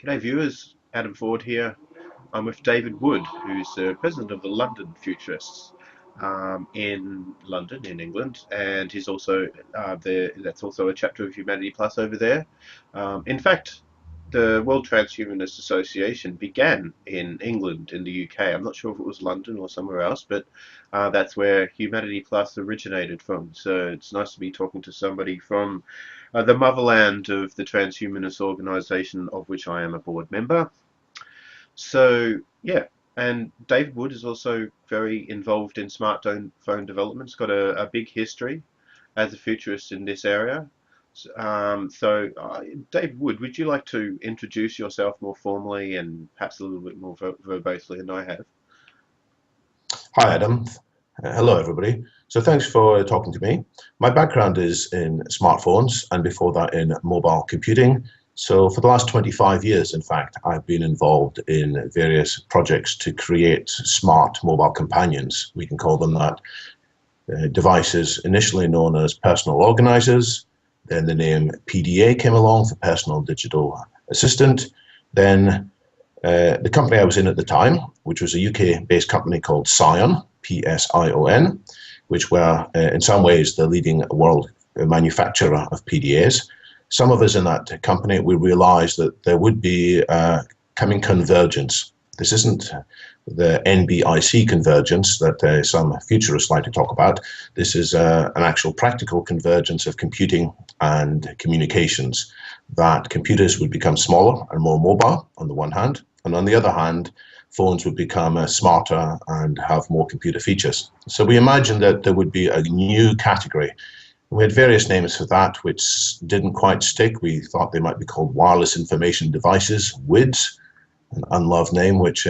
G'day viewers, Adam Ford here. I'm with David Wood, who's the president of the London Futurists in London, in England, and he's also that's also a chapter of Humanity Plus over there. In fact, the World Transhumanist Association began in England, in the UK. I'm not sure if it was London or somewhere else, but that's where Humanity Plus originated from. So it's nice to be talking to somebody from the motherland of the transhumanist organisation, of which I am a board member. So yeah, and David Wood is also very involved in smartphone development. He's got a big history as a futurist in this area. David Wood, would you like to introduce yourself more formally and perhaps a little bit more verbosely than I have? Hi, Adam. Hello, everybody. So thanks for talking to me. My background is in smartphones and before that in mobile computing. So for the last 25 years, in fact, I've been involved in various projects to create smart mobile companions. We can call them that. Devices initially known as personal organizers. Then the name PDA came along for Personal Digital Assistant. Then the company I was in at the time, which was a UK-based company called Psion, Psion, which were in some ways the leading world manufacturer of PDAs. Some of us in that company, we realized that there would be coming convergence. This isn't the NBIC convergence that some futurists like to talk about. This is an actual practical convergence of computing and communications, that computers would become smaller and more mobile on the one hand, and on the other hand, phones would become smarter and have more computer features. So we imagined that there would be a new category. We had various names for that, which didn't quite stick. We thought they might be called wireless information devices, WIDs, an unloved name, which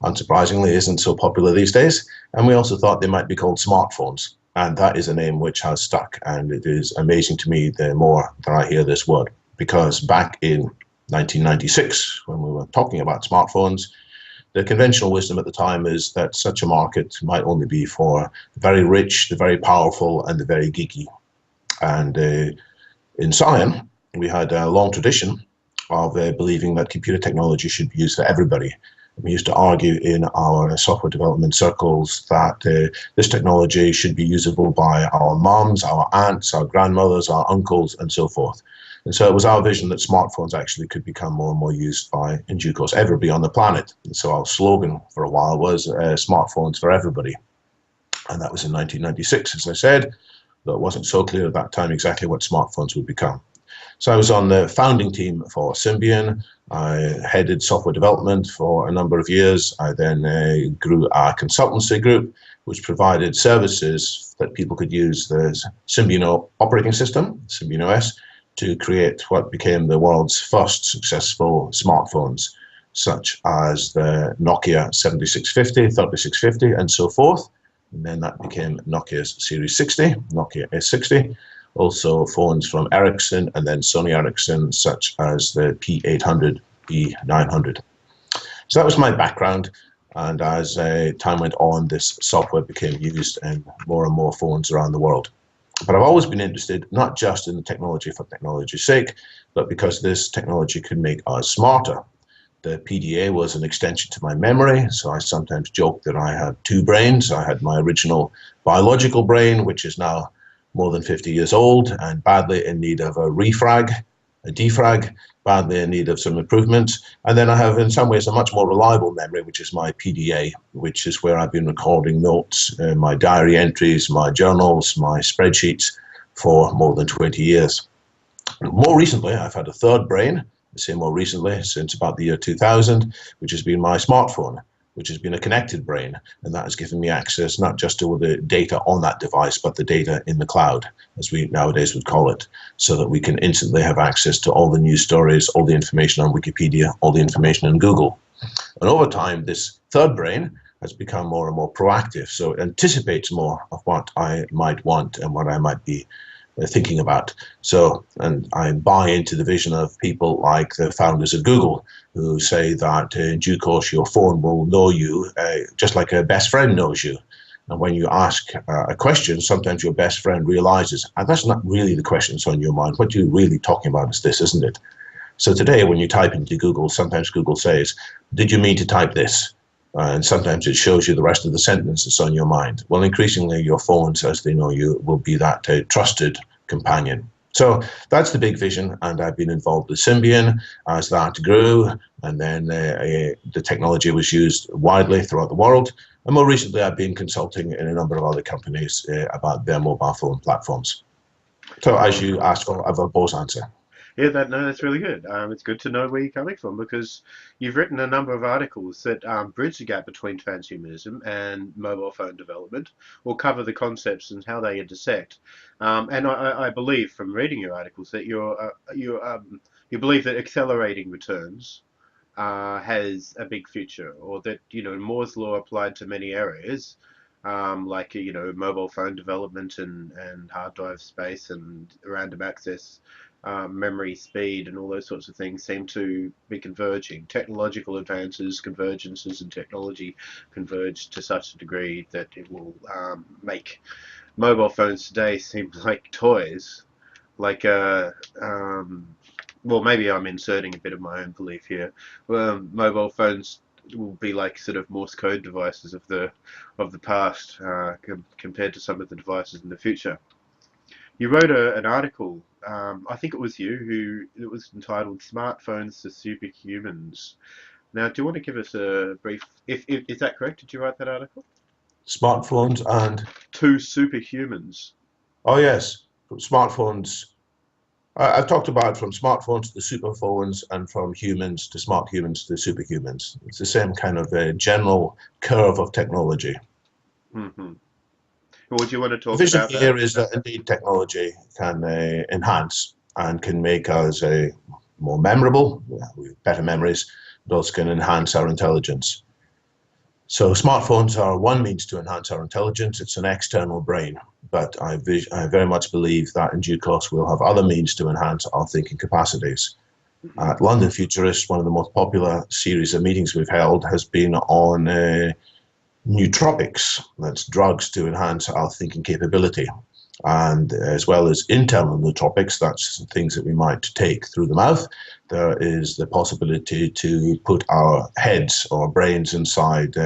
unsurprisingly isn't so popular these days. And we also thought they might be called smartphones. And that is a name which has stuck. And it is amazing to me the more that I hear this word, because back in 1996, when we were talking about smartphones, the conventional wisdom at the time is that such a market might only be for the very rich, the very powerful, and the very geeky. And in Scion, we had a long tradition of believing that computer technology should be used for everybody. We used to argue in our software development circles that this technology should be usable by our moms, our aunts, our grandmothers, our uncles, and so forth. And so it was our vision that smartphones actually could become more and more used by, in due course, everybody on the planet. And so our slogan for a while was smartphones for everybody. And that was in 1996, as I said, though it wasn't so clear at that time exactly what smartphones would become. So I was on the founding team for Symbian. I headed software development for a number of years. I then grew a consultancy group, which provided services that people could use the Symbian operating system, Symbian OS, to create what became the world's first successful smartphones, such as the Nokia 7650, 3650, and so forth. And then that became Nokia's Series 60, Nokia S60. Also phones from Ericsson and then Sony Ericsson, such as the P800, P900. So that was my background. And as time went on, this software became used in more and more phones around the world. But I've always been interested, not just in the technology for technology's sake, but because this technology could make us smarter. The PDA was an extension to my memory, so I sometimes joke that I had two brains. I had my original biological brain, which is now more than 50 years old and badly in need of a defrag, badly in need of some improvements. And then I have, in some ways, a much more reliable memory, which is my PDA, which is where I've been recording notes, my diary entries, my journals, my spreadsheets for more than 20 years. More recently, I've had a third brain, I say more recently, since about the year 2000, which has been my smartphone, which has been a connected brain, and that has given me access not just to the data on that device, but the data in the cloud, as we nowadays would call it, so that we can instantly have access to all the news stories, all the information on Wikipedia, all the information in Google. And over time, this third brain has become more and more proactive, so it anticipates more of what I might want and what I might be thinking about. So, and I buy into the vision of people like the founders of Google, who say that in due course your phone will know you just like a best friend knows you. And when you ask a question, sometimes your best friend realizes, and that's not really the question that's on your mind. What you're really talking about is this, isn't it? So today, when you type into Google, sometimes Google says, "Did you mean to type this?" And sometimes it shows you the rest of the sentence that's on your mind. Well, increasingly, your phones, as they know you, will be that trusted companion. So that's the big vision, and I've been involved with Symbian as that grew, and then the technology was used widely throughout the world. And more recently, I've been consulting in a number of other companies about their mobile phone platforms. So as you asked for, I have a verbose answer. Yeah, that's really good. It's good to know where you're coming from because you've written a number of articles that bridge the gap between transhumanism and mobile phone development, or cover the concepts and how they intersect. And I believe from reading your articles that you believe that accelerating returns has a big future, or that Moore's law applied to many areas, like mobile phone development and hard drive space and random access, memory speed, and all those sorts of things seem to be converging. Technological advances, convergences, and technology converge to such a degree that it will make mobile phones today seem like toys, like well, maybe I'm inserting a bit of my own belief here. Mobile phones will be like sort of Morse code devices of the past, compared to some of the devices in the future. You wrote an article, I think it was you, it was entitled "Smartphones to Superhumans." Now, do you want to give us a brief? If is that correct? Did you write that article? Smartphones and, To superhumans. oh yes, smartphones. I've talked about from smartphones to superphones and from humans to smart humans to superhumans. It's the same kind of general curve of technology. Hmm. Would you want to The talk vision about that? here is that indeed technology can enhance and can make us more memorable, with better memories, but also can enhance our intelligence. So smartphones are one means to enhance our intelligence. It's an external brain, but I very much believe that in due course we'll have other means to enhance our thinking capacities. At London Futurist, one of the most popular series of meetings we've held has been on nootropics, that's drugs to enhance our thinking capability, and as well as internal nootropics, that's things that we might take through the mouth. There is the possibility to put our heads or brains inside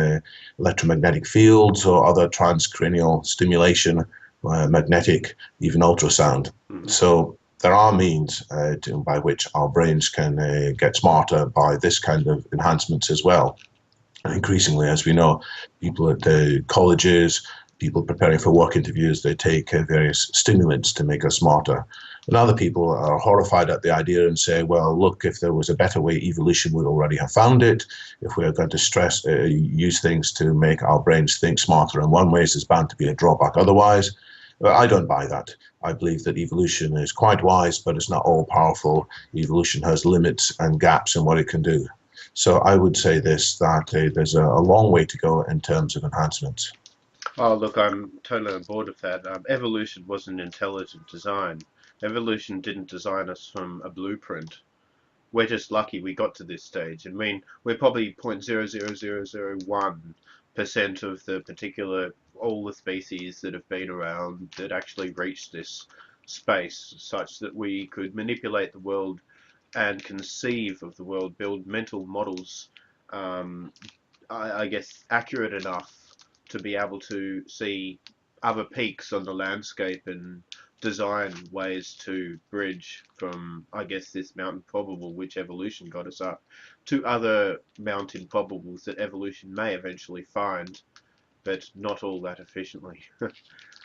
electromagnetic fields or other transcranial stimulation, magnetic, even ultrasound. So there are means by which our brains can get smarter by this kind of enhancements as well. And increasingly, as we know, people at colleges, people preparing for work interviews, they take various stimulants to make us smarter. And other people are horrified at the idea and say, well, look, if there was a better way, evolution would already have found it. If we're going to use things to make our brains think smarter in one way, there's bound to be a drawback otherwise. I don't buy that. I believe that evolution is quite wise, but it's not all powerful. Evolution has limits and gaps in what it can do. So I would say this, that there's a long way to go in terms of enhancements. Oh, look, I'm totally on board with that. Evolution wasn't intelligent design. Evolution didn't design us from a blueprint. We're just lucky we got to this stage. I mean, we're probably 0.00001% of the particular, all the species that have been around that actually reached this space, such that we could manipulate the world and conceive of the world, build mental models, I guess, accurate enough to be able to see other peaks on the landscape and design ways to bridge from, I guess, this mountain probable, which evolution got us up, to other mountain probables that evolution may eventually find, but not all that efficiently.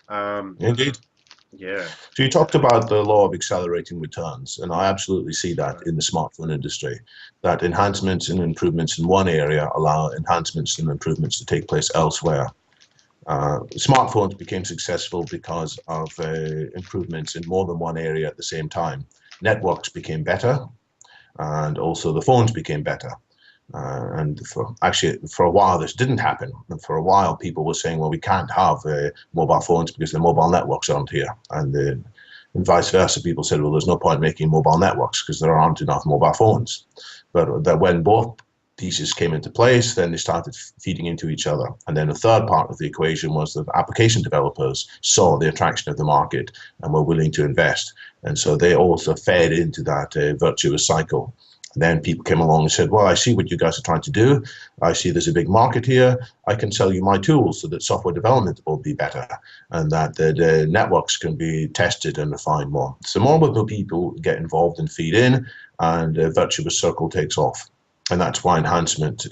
Indeed. Yeah. So you talked about the law of accelerating returns, and I absolutely see that in the smartphone industry, that enhancements and improvements in one area allow enhancements and improvements to take place elsewhere. Smartphones became successful because of improvements in more than one area at the same time. Networks became better, and also the phones became better. And for a while this didn't happen. And for a while people were saying, well, we can't have mobile phones because the mobile networks aren't here. And vice versa, people said, well, there's no point making mobile networks because there aren't enough mobile phones. But that when both thesis came into place, then they started feeding into each other. And then the third part of the equation was that application developers saw the attraction of the market and were willing to invest. And so they also fed into that virtuous cycle. And then people came along and said, well, I see what you guys are trying to do. I see there's a big market here. I can sell you my tools so that software development will be better and that the networks can be tested and refined more. So more and more people get involved and feed in, and a virtuous circle takes off. And that's why enhancement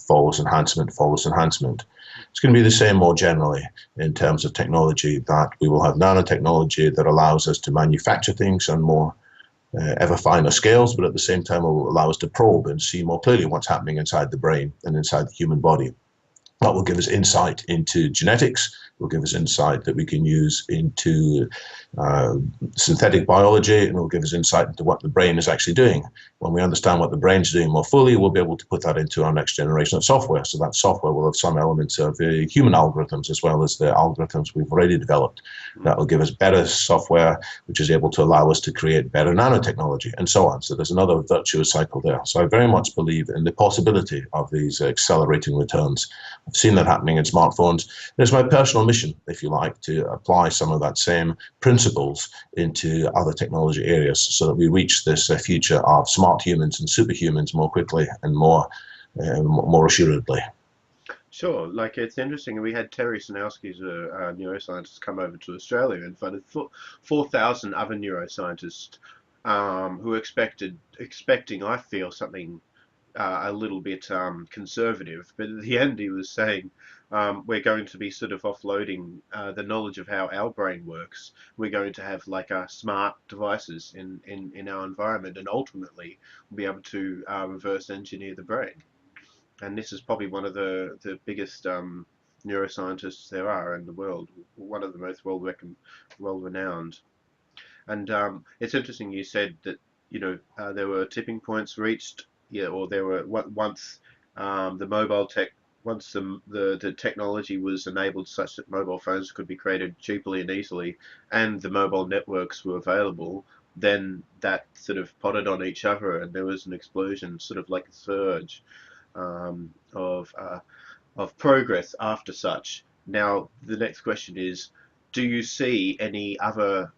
follows enhancement follows enhancement. It's going to be the same more generally in terms of technology, that we will have nanotechnology that allows us to manufacture things on more ever finer scales, but at the same time will allow us to probe and see more clearly what's happening inside the brain and inside the human body. That will give us insight into genetics, will give us insight that we can use into synthetic biology, and will give us insight into what the brain is actually doing. When we understand what the brain's doing more fully, we'll be able to put that into our next generation of software. So that software will have some elements of human algorithms as well as the algorithms we've already developed. That will give us better software, which is able to allow us to create better nanotechnology and so on. So there's another virtuous cycle there. So I very much believe in the possibility of these accelerating returns. I've seen that happening in smartphones. It's my personal mission, if you like, to apply some of that same principles into other technology areas so that we reach this future of smart humans and superhumans more quickly and more assuredly. Sure, like it's interesting. We had Terry Sinowski, a neuroscientist, come over to Australia and found 4,000 other neuroscientists who were expecting, I feel, something a little bit conservative, but at the end he was saying we're going to be sort of offloading the knowledge of how our brain works. We're going to have like smart devices in our environment, and ultimately we'll be able to reverse engineer the brain. And this is probably one of the biggest neuroscientists there are in the world, one of the most well-renowned. And it's interesting you said that there were tipping points reached. Yeah, or there were once the mobile tech, once the technology was enabled such that mobile phones could be created cheaply and easily, and the mobile networks were available, then that sort of potted on each other, and there was an explosion, sort of like a surge of progress after such. Now the next question is, do you see any other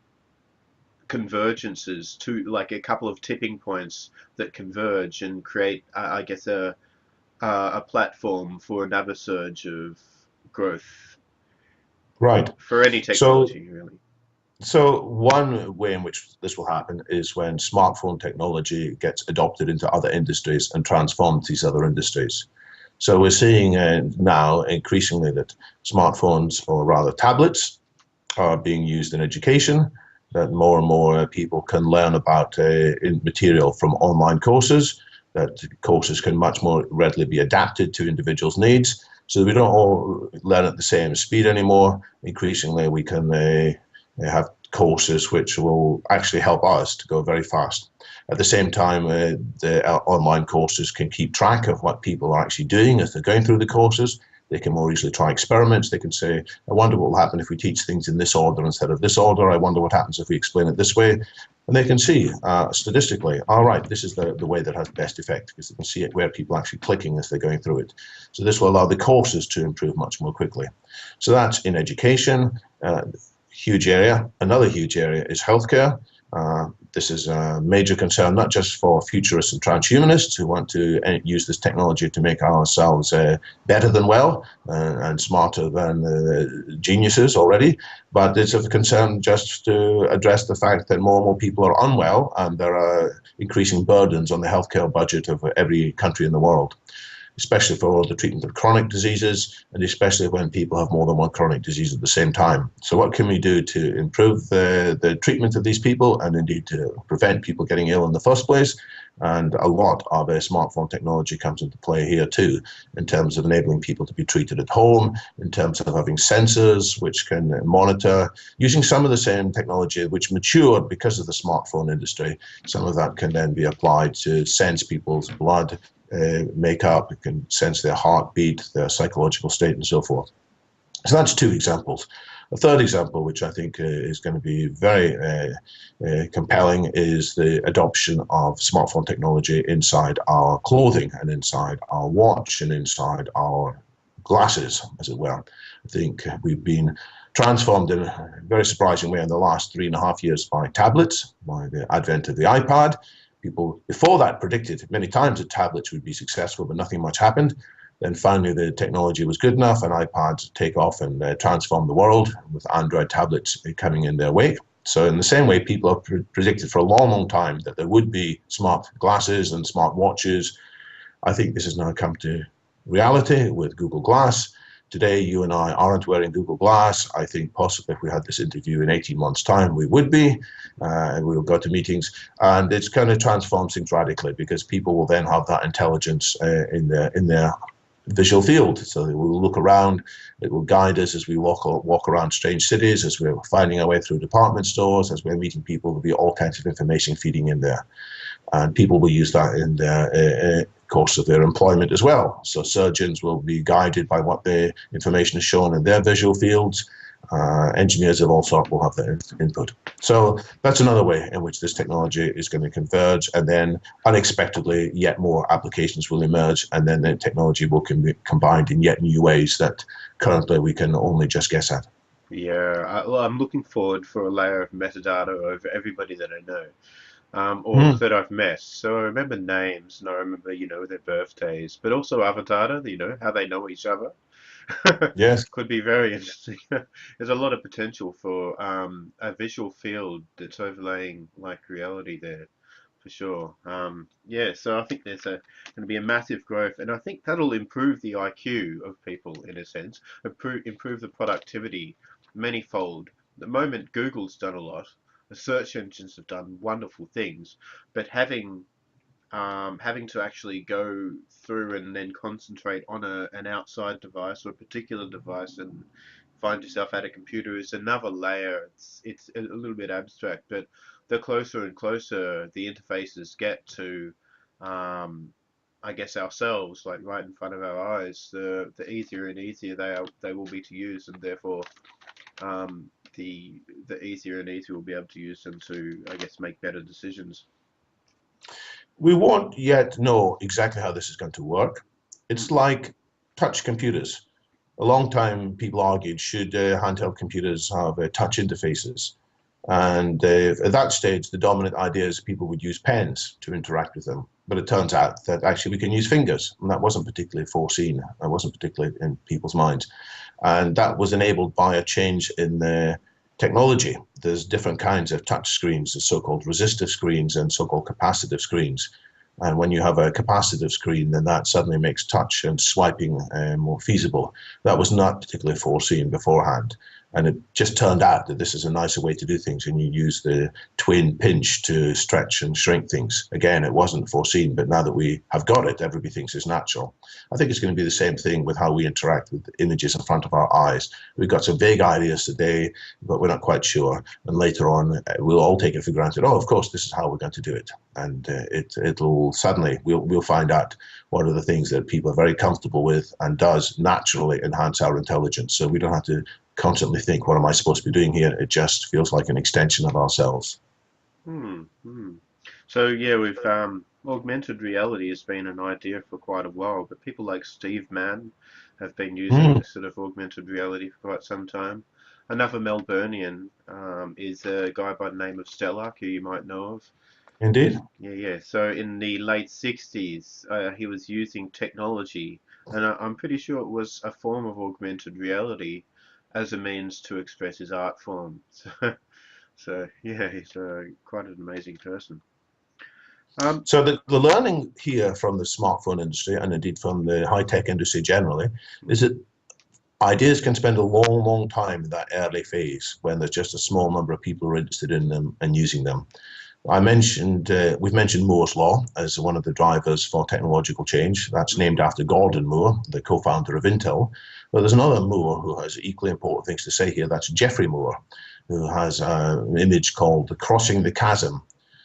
convergences, to like a couple of tipping points that converge and create, I guess, a platform for another surge of growth? Right. For any technology, really. So one way in which this will happen is when smartphone technology gets adopted into other industries and transforms these other industries. So we're seeing now increasingly that smartphones, or rather tablets, are being used in education, that more and more people can learn about material from online courses, that courses can much more readily be adapted to individuals' needs, so we don't all learn at the same speed anymore. Increasingly, we can have courses which will actually help us to go very fast. At the same time, the online courses can keep track of what people are actually doing as they're going through the courses. They can more easily try experiments. They can say, I wonder what will happen if we teach things in this order instead of this order. I wonder what happens if we explain it this way. And they can see statistically, all right, this is the way that has best effect, because they can see it where people are actually clicking as they're going through it. So this will allow the courses to improve much more quickly. So that's in education, huge area. Another huge area is healthcare. This is a major concern, not just for futurists and transhumanists who want to use this technology to make ourselves better than well and smarter than geniuses already, but it's of concern just to address the fact that more and more people are unwell, and there are increasing burdens on the healthcare budget of every country in the world, especially for the treatment of chronic diseases, and especially when people have more than one chronic disease at the same time. So what can we do to improve the treatment of these people, and indeed to prevent people getting ill in the first place? And a lot of smartphone technology comes into play here too, in terms of enabling people to be treated at home, in terms of having sensors which can monitor, using some of the same technology which matured because of the smartphone industry. Some of that can then be applied to sense people's blood makeup. It can sense their heartbeat, their psychological state, and so forth. So that's two examples. A third example, which I think is going to be very compelling, is the adoption of smartphone technology inside our clothing and inside our watch and inside our glasses, as it were. I think we've been transformed in a very surprising way in the last 3.5 years by tablets, by the advent of the iPad. People before that predicted many times that tablets would be successful, but nothing much happened. Then finally the technology was good enough and iPads take off and transform the world, with Android tablets coming in their wake. So in the same way, people have predicted for a long, long time that there would be smart glasses and smart watches. I think this has now come to reality with Google Glass. Today, you and I aren't wearing Google Glass. I think possibly if we had this interview in 18 months' time, we would be, and we will go to meetings. And it's kind of transforms things radically, because people will then have that intelligence in their visual field. So we will look around, it will guide us as we walk around strange cities, as we're finding our way through department stores, as we're meeting people. There'll be all kinds of information feeding in there. And people will use that in their course of their employment as well. So surgeons will be guided by what the information is shown in their visual fields. Engineers of all sorts will have their input. So that's another way in which this technology is going to converge, and then unexpectedly yet more applications will emerge, and then the technology will be combined in yet new ways that currently we can only just guess at. Yeah, I'm looking forward for a layer of metadata over everybody that I know. Or that I've met. So I remember names and I remember, their birthdays, but also avatar, how they know each other. Yes. Could be very interesting. There's a lot of potential for a visual field that's overlaying like reality there, for sure. Yeah, so I think there's going to be a massive growth, and I think that'll improve the IQ of people in a sense, improve the productivity manyfold. At the moment, Google's done a lot. The search engines have done wonderful things, but having to actually go through and then concentrate on an outside device or a particular device and find yourself at a computer is another layer. It's a little bit abstract, but the closer and closer the interfaces get to, I guess, ourselves, like right in front of our eyes, the easier and easier they will be to use, and therefore um, the easier and easier we'll be able to use them to, I guess, make better decisions. We won't yet know exactly how this is going to work. It's like touch computers. A long time people argued, should handheld computers have touch interfaces? And at that stage, the dominant idea is people would use pens to interact with them. But it turns out that actually we can use fingers, and that wasn't particularly foreseen. That wasn't particularly in people's minds. And that was enabled by a change in the technology. There's different kinds of touch screens, the so-called resistive screens and so-called capacitive screens. And when you have a capacitive screen, then that suddenly makes touch and swiping more feasible. That was not particularly foreseen beforehand. And it just turned out that this is a nicer way to do things, and you use the twin pinch to stretch and shrink things. Again, it wasn't foreseen, but now that we have got it, everybody thinks it's natural. I think it's going to be the same thing with how we interact with images in front of our eyes. We've got some vague ideas today, but we're not quite sure. And later on, we'll all take it for granted. Oh, of course, this is how we're going to do it. And it'll suddenly, we'll find out what are the things that people are very comfortable with and does naturally enhance our intelligence. So we don't have to constantly think, what am I supposed to be doing here? It just feels like an extension of ourselves. So yeah, we've augmented reality has been an idea for quite a while, but people like Steve Mann have been using this sort of augmented reality for quite some time. Another Melburnian is a guy by the name of Stellark, who you might know of. Indeed. Yeah. So in the late 60s, he was using technology, and I'm pretty sure it was a form of augmented reality as a means to express his art form. So yeah, he's quite an amazing person. So the learning here from the smartphone industry, and indeed from the high-tech industry generally, is that ideas can spend a long, long time in that early phase when there's just a small number of people who are interested in them and using them. We've mentioned Moore's law as one of the drivers for technological change. That's named after Gordon Moore, the co-founder of Intel. But there's another Moore who has equally important things to say here. That's Geoffrey Moore, who has an image called Crossing the Chasm.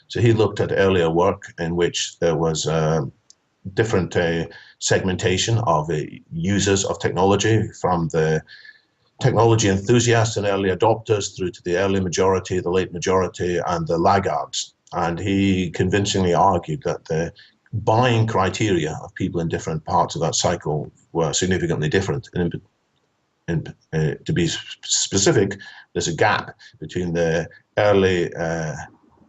So he looked at earlier work in which there was different segmentation of users of technology, from the technology enthusiasts and early adopters through to the early majority, the late majority, and the laggards. And he convincingly argued that the buying criteria of people in different parts of that cycle were significantly different. And to be specific, there's a gap between the early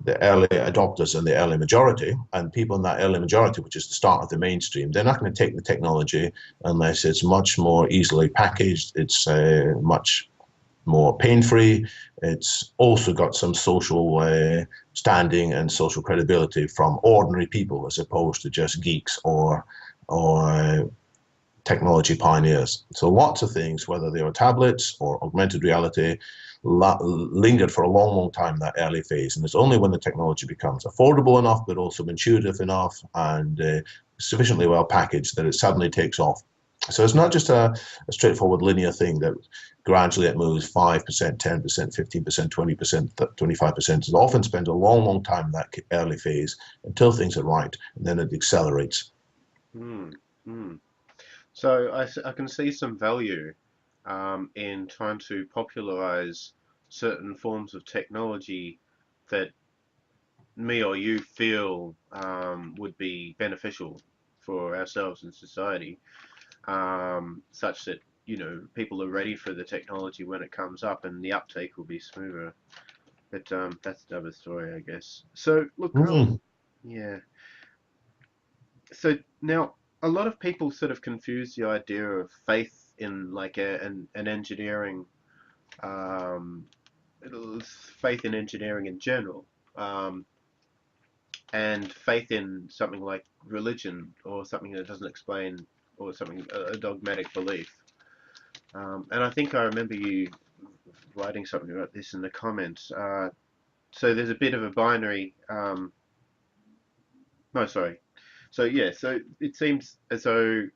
adopters and the early majority, and people in that early majority, which is the start of the mainstream. They're not going to take the technology unless it's much more easily packaged, it's much more pain-free, it's also got some social standing and social credibility from ordinary people as opposed to just geeks or technology pioneers. So lots of things, whether they were tablets or augmented reality, lingered for a long, long time in that early phase. And it's only when the technology becomes affordable enough, but also intuitive enough and sufficiently well packaged that it suddenly takes off. So it's not just a straightforward linear thing that gradually it moves 5%, 10%, 15%, 20%, 25%. It often spends a long, long time in that early phase until things are right, and then it accelerates. So I can see some value in trying to popularize certain forms of technology that me or you feel would be beneficial for ourselves and society, such that, you know, people are ready for the technology when it comes up and the uptake will be smoother. But that's another story, I guess. So look, yeah. So now, a lot of people sort of confuse the idea of faith in like an engineering, faith in engineering in general, and faith in something like religion or something that doesn't explain, or something, a dogmatic belief. And I think I remember you writing something about this in the comments. So there's a bit of a binary. No, sorry. So yeah, so it seems as though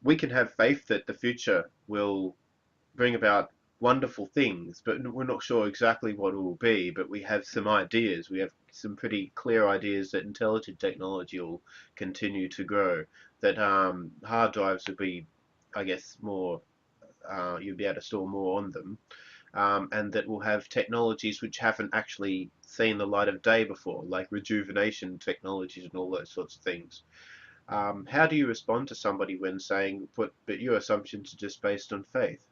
we can have faith that the future will bring about wonderful things, but we're not sure exactly what it will be, but we have some ideas. We have some pretty clear ideas that intelligent technology will continue to grow, that hard drives will be, I guess, more, you'll be able to store more on them, and that we'll have technologies which haven't actually seen the light of day before, like rejuvenation technologies and all those sorts of things. How do you respond to somebody when saying, but your assumptions are just based on faith?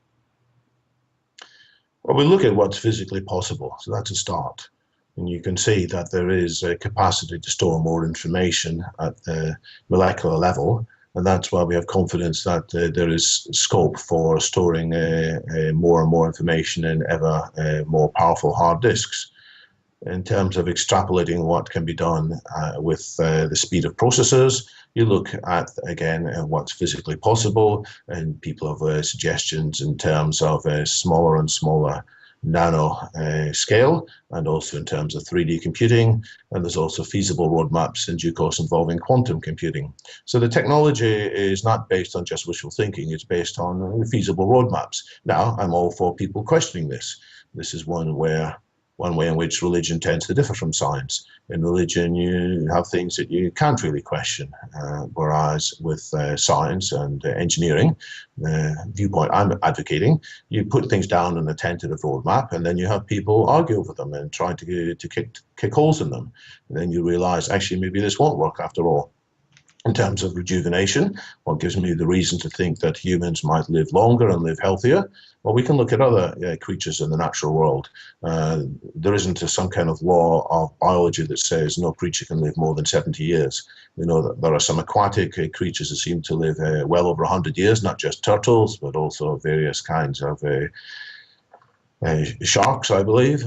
Well, we look at what's physically possible, so that's a start. And you can see that there is a capacity to store more information at the molecular level, and that's why we have confidence that there is scope for storing more and more information in ever more powerful hard disks. In terms of extrapolating what can be done with the speed of processors, you look at, again, what's physically possible, and people have suggestions in terms of smaller and smaller nano scale, and also in terms of 3D computing, and there's also feasible roadmaps in due course involving quantum computing. So the technology is not based on just wishful thinking, it's based on feasible roadmaps. Now, I'm all for people questioning this. This is one way in which religion tends to differ from science. In religion, you have things that you can't really question, whereas with science and engineering, the viewpoint I'm advocating, you put things down on a tentative roadmap, and then you have people argue over them and try to kick holes in them. And then you realize, actually, maybe this won't work after all. In terms of rejuvenation, what gives me the reason to think that humans might live longer and live healthier? Well, we can look at other creatures in the natural world. There isn't some kind of law of biology that says no creature can live more than 70 years. We know that there are some aquatic creatures that seem to live well over 100 years, not just turtles, but also various kinds of sharks, I believe,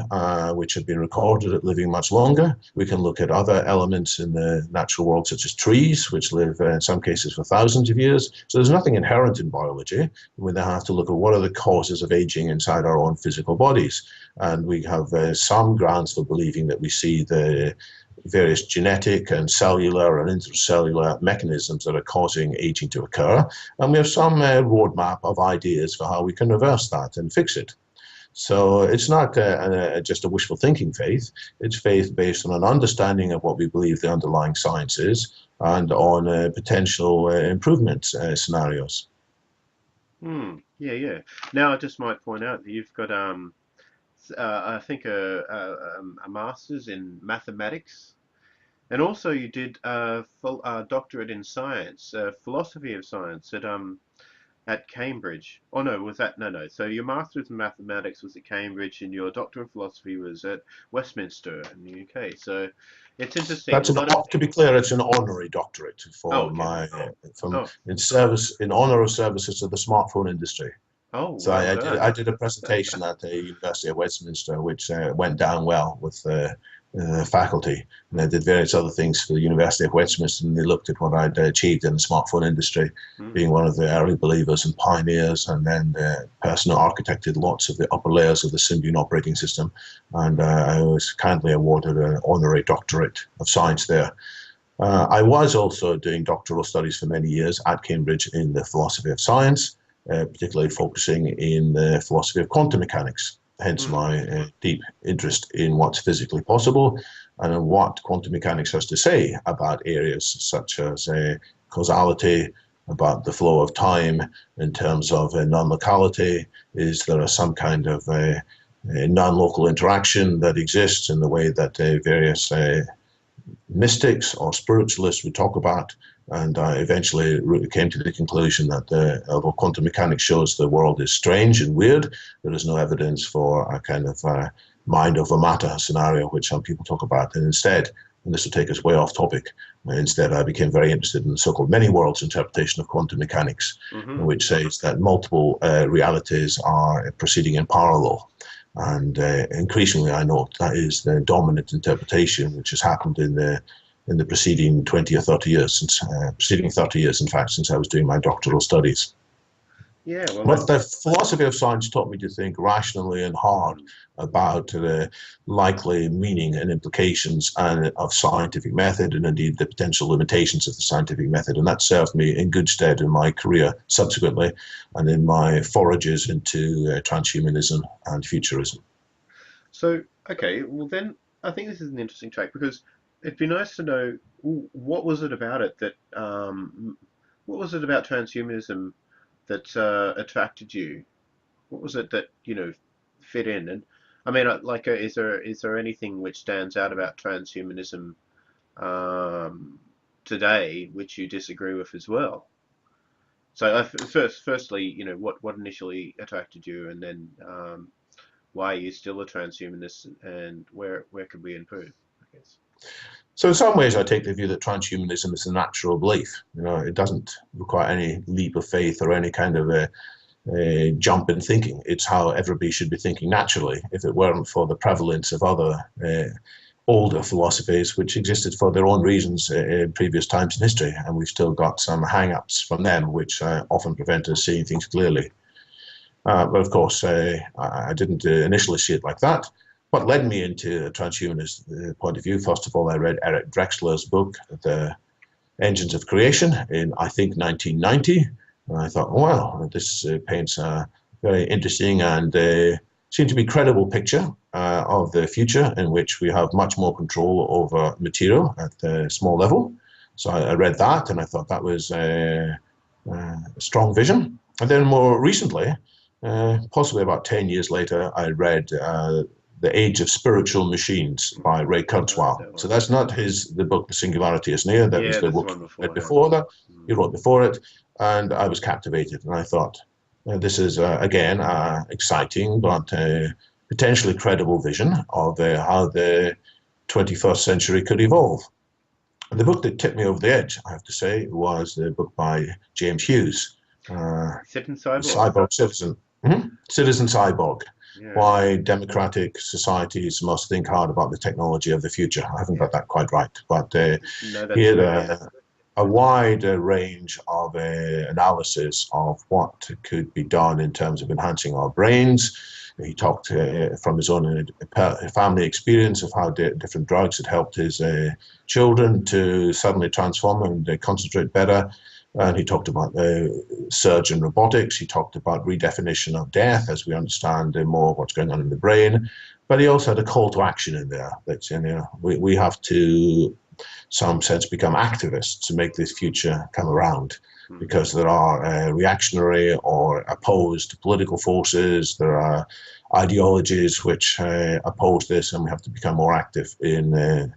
which have been recorded at living much longer. We can look at other elements in the natural world, such as trees, which live in some cases for thousands of years. So there's nothing inherent in biology. We then have to look at what are the causes of aging inside our own physical bodies. And we have some grounds for believing that we see the various genetic and cellular and intracellular mechanisms that are causing aging to occur. And we have some roadmap of ideas for how we can reverse that and fix it. So it's not just a wishful thinking faith. It's faith based on an understanding of what we believe the underlying science is and on potential improvement scenarios. Yeah, yeah. Now I just might point out that you've got I think a master's in mathematics, and also you did a full doctorate in science, philosophy of science at Cambridge. Oh no, was that no? So your master's in mathematics was at Cambridge, and your doctor in philosophy was at Westminster in the UK. So it's interesting. A That's lot of to be clear, it's an honorary doctorate oh for okay my from oh in service in honor of services to the smartphone industry. oh So well I done. did a presentation at the University of Westminster, which went down well with the faculty. And I did various other things for the University of Westminster, and they looked at what I'd achieved in the smartphone industry, Mm, being one of the early believers and pioneers, and then the person who architected lots of the upper layers of the Symbian operating system. And I was kindly awarded an honorary doctorate of science there. I was also doing doctoral studies for many years at Cambridge in the philosophy of science, particularly focusing in the philosophy of quantum mechanics, hence mm, my deep interest in what's physically possible and in what quantum mechanics has to say about areas such as causality, about the flow of time in terms of non-locality. Is there some kind of non-local interaction that exists in the way that various mystics or spiritualists would talk about, and I eventually came to the conclusion that although quantum mechanics shows the world is strange and weird, there is no evidence for a kind of mind over matter scenario, which some people talk about. And instead, and this will take us way off topic, instead I became very interested in the so-called many worlds interpretation of quantum mechanics, mm-hmm. which says that multiple realities are proceeding in parallel. And increasingly, I note that is the dominant interpretation which has happened in the preceding 20 or 30 years, since preceding 30 years, in fact, since I was doing my doctoral studies. Yeah, well But the that's philosophy of science taught me to think rationally and hard about the likely meaning and implications of scientific method, and indeed the potential limitations of the scientific method. And that served me in good stead in my career subsequently and in my forages into transhumanism and futurism. so okay. Well then, I think this is an interesting track because it'd be nice to know what was it about it that what was it about transhumanism that attracted you? What was it that fit in? And I mean, is there anything which stands out about transhumanism um, today which you disagree with as well? So firstly, what initially attracted you, and then why are you still a transhumanist, and where could we improve? I guess. So in some ways, I take the view that transhumanism is a natural belief. It doesn't require any leap of faith or any kind of a jump in thinking. It's how everybody should be thinking naturally. If it weren't for the prevalence of other older philosophies, which existed for their own reasons in previous times in history, and we've still got some hang-ups from them, which often prevent us seeing things clearly. But of course, I didn't initially see it like that. What led me into a transhumanist point of view, first of all, I read Eric Drexler's book, The Engines of Creation, in, I think, 1990. And I thought, wow, this paints a very interesting and seems to be credible picture of the future in which we have much more control over material at the small level. So I read that, and I thought that was a strong vision. And then more recently, possibly about 10 years later, I read The Age of Spiritual Machines by Ray I read Kurzweil. that So one. that's not the book, The Singularity is Near. That was Yeah, the there's book one he read beforehand. before that. Mm. He wrote before it, and I was captivated. And I thought, this is, again, exciting, but potentially credible vision of how the 21st century could evolve. And the book that tipped me over the edge, I have to say, was the book by James Hughes, Citizen The Cyborg. Cyborg Citizen. Citizen Cyborg. Yeah. Why democratic societies must think hard about the technology of the future. I haven't Yeah. got that quite right, but No, he that's had good. Yeah. a wide range of analysis of what could be done in terms of enhancing our brains. He talked from his own family experience of how different drugs had helped his children to suddenly transform and concentrate better. And he talked about surge in robotics. He talked about redefinition of death as we understand more what's going on in the brain. But he also had a call to action in there. That we have to some sense, become activists to make this future come around. Mm. Because there are reactionary or opposed political forces, there are ideologies which oppose this, and we have to become more active in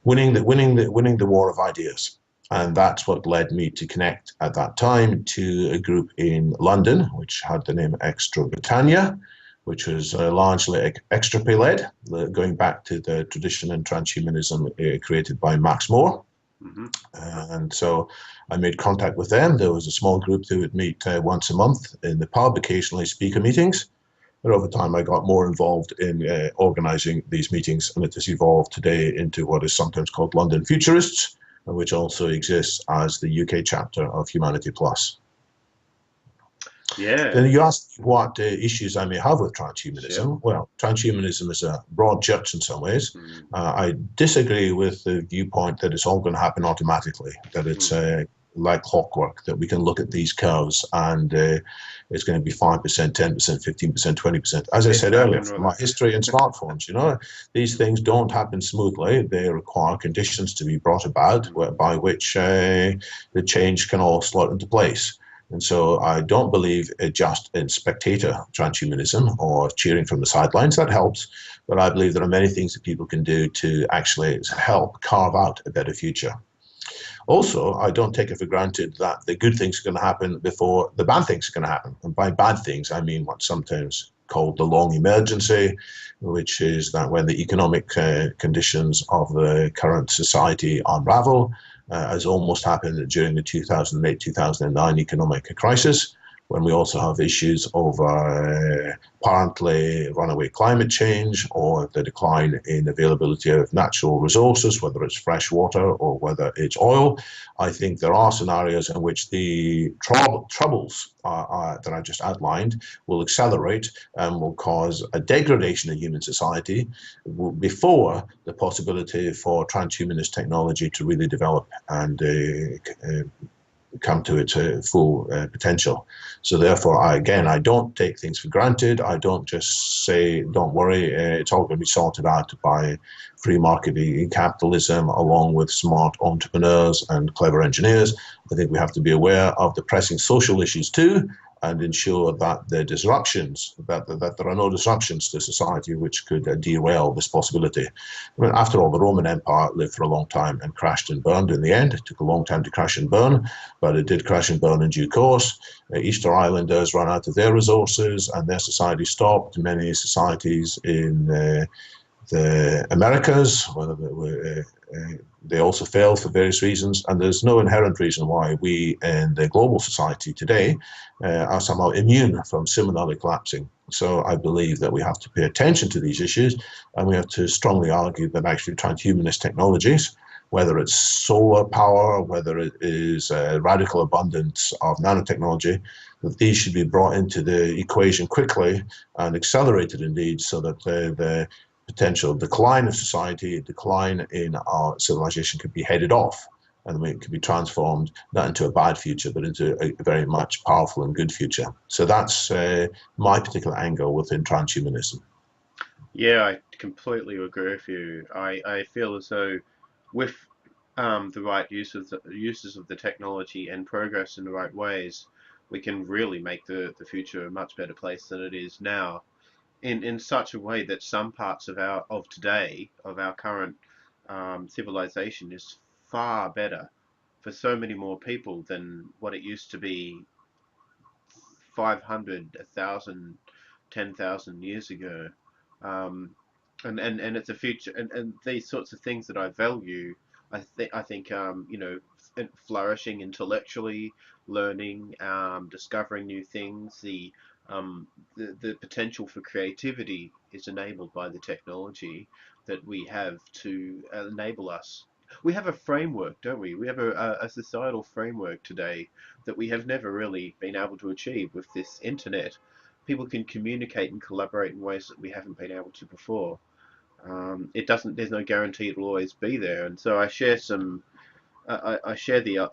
winning the war of ideas. And that's what led me to connect at that time to a group in London, which had the name Extra Britannia, which was largely extra-led, going back to the tradition in transhumanism created by Max Moore. Mm-hmm. And so I made contact with them. There was a small group that would meet once a month in the pub, occasionally speaker meetings. But over time, I got more involved in organizing these meetings, and it has evolved today into what is sometimes called London Futurists, which also exists as the UK chapter of Humanity Plus. Yeah. Then you asked what issues I may have with transhumanism. Sure. Well, transhumanism is a broad church in some ways. Mm. I disagree with the viewpoint that it's all going to happen automatically, that it's like clockwork, that we can look at these curves and it's going to be 5%, 10%, 15%, 20%. As I said earlier, from my history in smartphones, you know, these things don't happen smoothly. They require conditions to be brought about by which the change can all slot into place. And so I don't believe just in spectator transhumanism or cheering from the sidelines. That helps. But I believe there are many things that people can do to actually help carve out a better future. Also, I don't take it for granted that the good things are going to happen before the bad things are going to happen. And by bad things, I mean what's sometimes called the long emergency, which is that when the economic conditions of the current society unravel, as almost happened during the 2008-2009 economic crisis, when we also have issues over apparently runaway climate change or the decline in availability of natural resources, whether it's fresh water or whether it's oil. I think there are scenarios in which the troubles that I just outlined will accelerate and will cause a degradation of human society before the possibility for transhumanist technology to really develop and come to its full potential. So therefore, I don't take things for granted. I don't just say, don't worry, it's all going to be sorted out by free market capitalism along with smart entrepreneurs and clever engineers. I think we have to be aware of the pressing social issues too, and ensure that the disruptions, that there are no disruptions to society which could derail this possibility. I mean, after all, the Roman Empire lived for a long time and crashed and burned in the end. It took a long time to crash and burn, but it did crash and burn in due course. Easter Islanders ran out of their resources and their society stopped. Many societies in the Americas, whether they were they also failed for various reasons, and there's no inherent reason why we in the global society today are somehow immune from similarly collapsing. So I believe that we have to pay attention to these issues, and we have to strongly argue that actually transhumanist technologies, whether it's solar power, whether it is radical abundance of nanotechnology, that these should be brought into the equation quickly and accelerated indeed, so that the potential decline of society, decline in our civilization could be headed off, and it could be transformed not into a bad future, but into a very much powerful and good future. So that's my particular angle within transhumanism. Yeah, I completely agree with you. I feel as though with the right uses of the technology and progress in the right ways, we can really make the future a much better place than it is now. In such a way that some parts of our current civilization is far better for so many more people than what it used to be 500, 1,000, 10,000 years ago. Um, and it's a future, and these sorts of things that I value. I think flourishing intellectually, learning, discovering new things, the potential for creativity is enabled by the technology that we have to enable us. We have a framework, don't we? We have a societal framework today that we have never really been able to achieve with this internet. People can communicate and collaborate in ways that we haven't been able to before. It doesn't. There's no guarantee it will always be there, and so I share some. I share the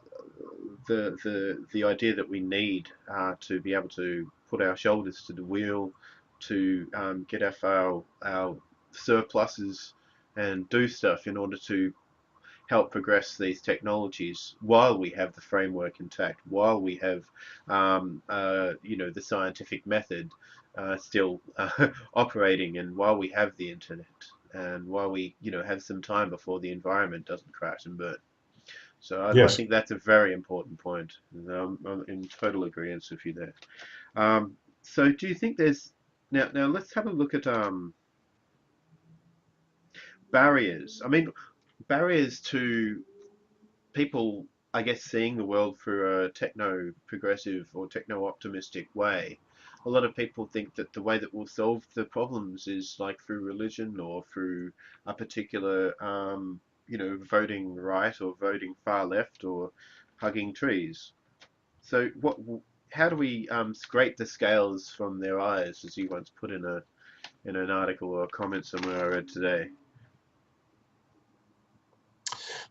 idea that we need to be able to put our shoulders to the wheel, to get our surpluses and do stuff in order to help progress these technologies while we have the framework intact, while we have, the scientific method still operating, and while we have the internet, and while we, have some time before the environment doesn't crash and burn. So I Yes. think that's a very important point. I'm in total agreement with you there. So do you think there's now let's have a look at barriers. I mean, barriers to people, I guess, seeing the world through a techno progressive or techno optimistic way. A lot of people think that the way that we'll solve the problems is like through religion or through a particular, voting right or voting far left or hugging trees. So how do we scrape the scales from their eyes, as you once put in an article or a comment somewhere I read today?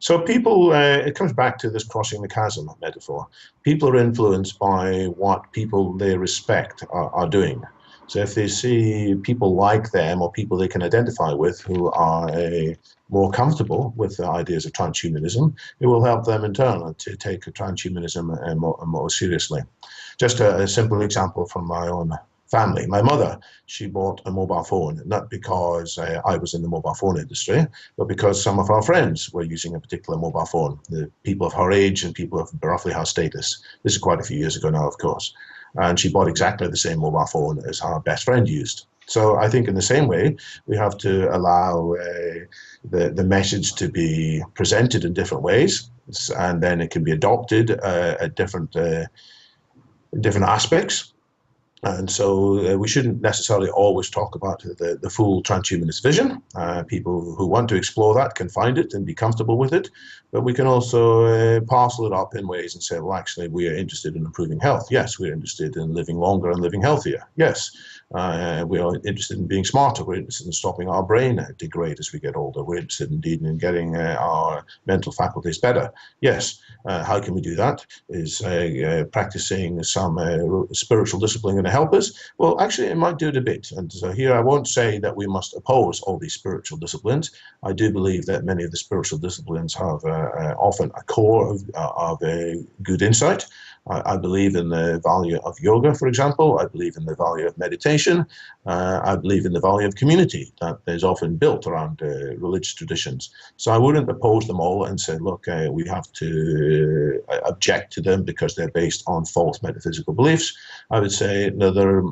So people, it comes back to this crossing the chasm metaphor. People are influenced by what people they respect are doing. So if they see people like them or people they can identify with who are more comfortable with the ideas of transhumanism, it will help them in turn to take transhumanism more seriously. Just a simple example from my own family. My mother, she bought a mobile phone, not because I was in the mobile phone industry, but because some of our friends were using a particular mobile phone, the people of her age and people of roughly her status. This is quite a few years ago now, of course. And she bought exactly the same mobile phone as her best friend used. So I think in the same way, we have to allow the message to be presented in different ways, and then it can be adopted at different aspects. And so we shouldn't necessarily always talk about the full transhumanist vision. People who want to explore that can find it and be comfortable with it. But we can also parcel it up in ways and say, well, actually, we are interested in improving health. Yes, we're interested in living longer and living healthier. Yes, we are interested in being smarter. We're interested in stopping our brain degrade as we get older. We're interested indeed in getting our mental faculties better. Yes. How can we do that? Is practicing some spiritual discipline going to help us? Well, actually, it might do it a bit. And so here I won't say that we must oppose all these spiritual disciplines. I do believe that many of the spiritual disciplines have often a core of good insight. I believe in the value of yoga, for example. I believe in the value of meditation. I believe in the value of community that is often built around religious traditions. So I wouldn't oppose them all and say, look, we have to object to them because they're based on false metaphysical beliefs. I would say, no, there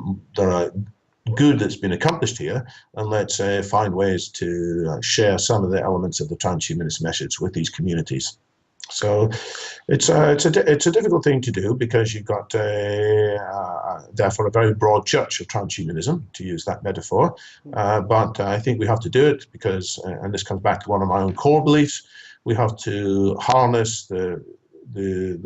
are good that's been accomplished here, and let's find ways to share some of the elements of the transhumanist message with these communities. So it's a difficult thing to do because you've got therefore a very broad church of transhumanism, to use that metaphor. But I think we have to do it because, and this comes back to one of my own core beliefs, we have to harness the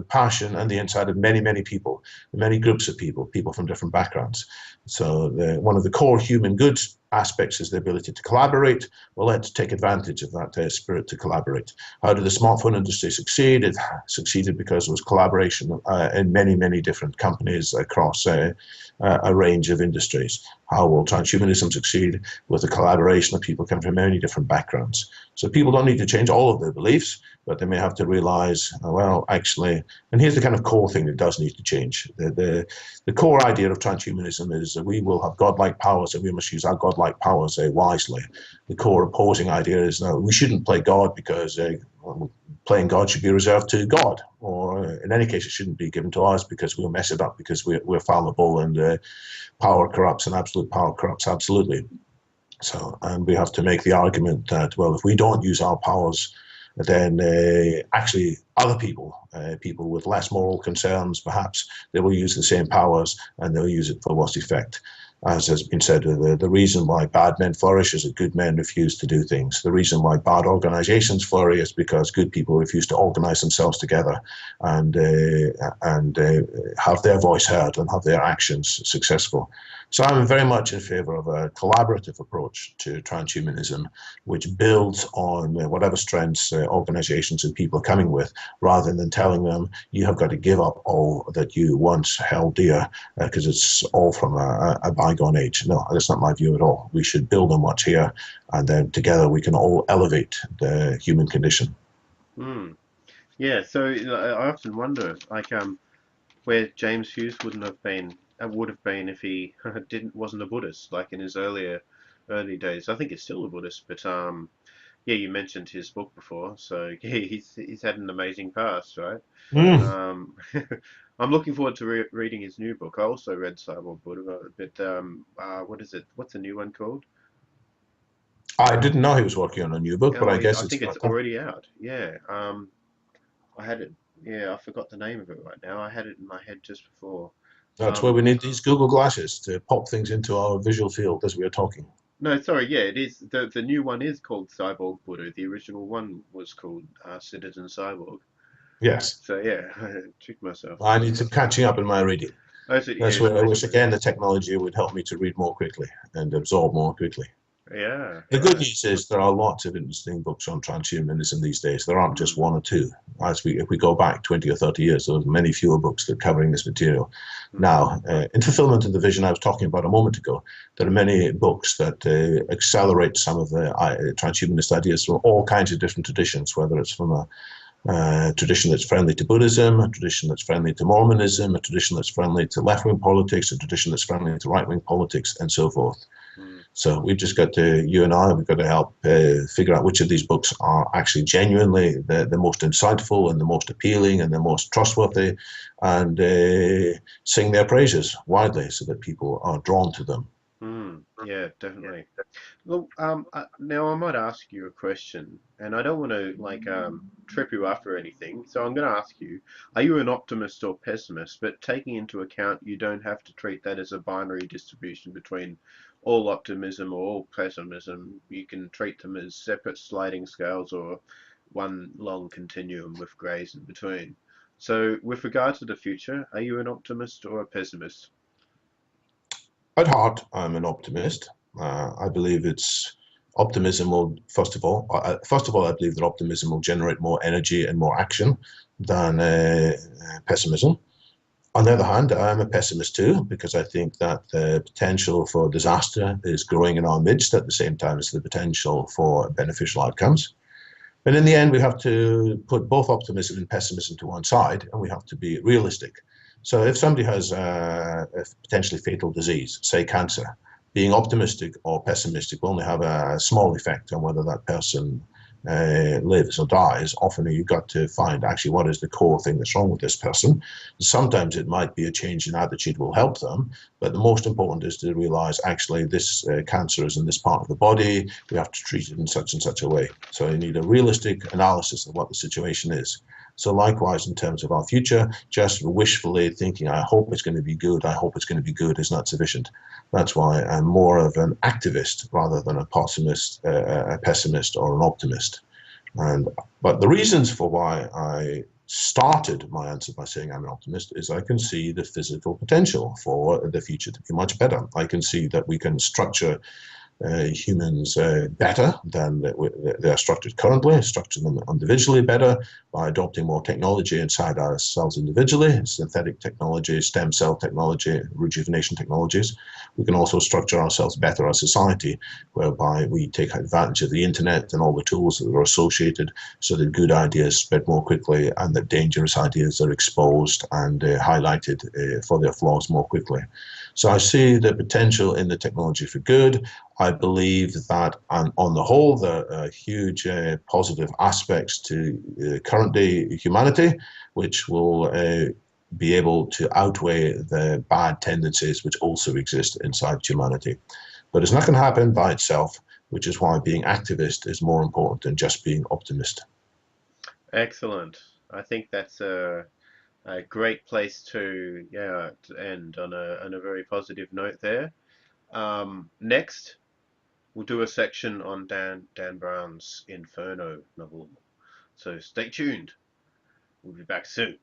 passion and the insight of many people, many groups of people from different backgrounds. So one of the core human goods aspects is the ability to collaborate. Well, let's take advantage of that spirit to collaborate. How did the smartphone industry succeed? It succeeded because there was collaboration in many different companies across a range of industries. How will transhumanism succeed? With the collaboration of people coming from many different backgrounds. So people don't need to change all of their beliefs, but they may have to realize, well, actually, and here's the kind of core thing that does need to change. The core idea of transhumanism is that we will have godlike powers and we must use our godlike powers wisely. The core opposing idea is, no, we shouldn't play God because playing God should be reserved to God, or in any case, it shouldn't be given to us because we'll mess it up because we're fallible and power corrupts and absolute power corrupts absolutely. So, and we have to make the argument that, well, if we don't use our powers, then actually other people, people with less moral concerns, perhaps, they will use the same powers and they'll use it for what's effect. As has been said, the reason why bad men flourish is that good men refuse to do things. The reason why bad organizations flourish is because good people refuse to organize themselves together and have their voice heard and have their actions successful. So I'm very much in favor of a collaborative approach to transhumanism, which builds on whatever strengths organizations and people are coming with, rather than telling them, you have got to give up all that you once held dear, because it's all from a bygone age. No, that's not my view at all. We should build on what's here, and then together we can all elevate the human condition. Mm. Yeah. So I often wonder, like, where James Hughes wouldn't have been, would have been if he didn't wasn't a Buddhist, like in his early days. I think he's still a Buddhist, but yeah, you mentioned his book before, so yeah, he's had an amazing past, right? Mm. Um, I'm looking forward to reading his new book. I also read Cyborg Buddha, but what is it? What's the new one called? I didn't know he was working on a new book, but Oh, I I guess it's think it's got time. already out. Yeah. I had it. Yeah, I forgot the name of it right now. I had it in my head just before. That's where Um, we need these Google glasses to pop things into our visual field as we are talking. no, sorry. Yeah, it is. The new one is called Cyborg Buddha. The original one was called Citizen Cyborg. Yes, So yeah, I tricked myself. I need some catching up in my reading. Oh, so, yeah, That's where I wish again the technology would help me to read more quickly and absorb more quickly. yeah, The good right. news is there are lots of interesting books on transhumanism these days. There aren't just Mm, one or two. If we go back 20 or 30 years, there were many fewer books that covering this material. mm, Now, in fulfillment of the vision I was talking about a moment ago, there are many books that accelerate some of the transhumanist ideas from all kinds of different traditions, whether it's from a tradition that's friendly to Buddhism, a tradition that's friendly to Mormonism, a tradition that's friendly to left-wing politics, a tradition that's friendly to right-wing politics, and so forth. mm, So we've just got to, you and I, we've got to help figure out which of these books are actually genuinely the most insightful and the most appealing and the most trustworthy, and sing their praises widely so that people are drawn to them. yeah, definitely. Well, now I might ask you a question, and I don't want to like trip you up or anything. So I'm going to ask you: are you an optimist or pessimist? But taking into account you don't have to treat that as a binary distribution between all optimism or all pessimism. You can treat them as separate sliding scales or one long continuum with grays in between. So, with regard to the future, are you an optimist or a pessimist? At heart, I'm an optimist. I believe it's optimism will, first of all, I believe that optimism will generate more energy and more action than pessimism. On the other hand, I'm a pessimist too, because I think that the potential for disaster is growing in our midst at the same time as the potential for beneficial outcomes. But in the end, we have to put both optimism and pessimism to one side, and we have to be realistic. So if somebody has a potentially fatal disease, say cancer, being optimistic or pessimistic will only have a small effect on whether that person lives or dies. Often you've got to find actually what is the core thing that's wrong with this person. Sometimes it might be a change in attitude will help them, but the most important is to realize actually this cancer is in this part of the body. We have to treat it in such and such a way. So you need a realistic analysis of what the situation is. So likewise, in terms of our future, just wishfully thinking, I hope it's going to be good, I hope it's going to be good, is not sufficient. That's why I'm more of an activist rather than a pessimist, or an optimist. And but the reasons for why I started my answer by saying I'm an optimist is I can see the physical potential for the future to be much better. I can see that we can structure humans better than they are structured currently, structure them individually better by adopting more technology inside ourselves individually, synthetic technology, stem cell technology, rejuvenation technologies. We can also structure ourselves better as a society, whereby we take advantage of the internet and all the tools that are associated so that good ideas spread more quickly and that dangerous ideas are exposed and highlighted for their flaws more quickly. So I see the potential in the technology for good. I believe that on the whole, there are huge positive aspects to current day humanity, which will be able to outweigh the bad tendencies which also exist inside humanity. But it's not going to happen by itself, which is why being activist is more important than just being optimist. Excellent. I think that's a great place to yeah to end on a very positive note there. Next, we'll do a section on Dan Brown's Inferno novel. So stay tuned. We'll be back soon.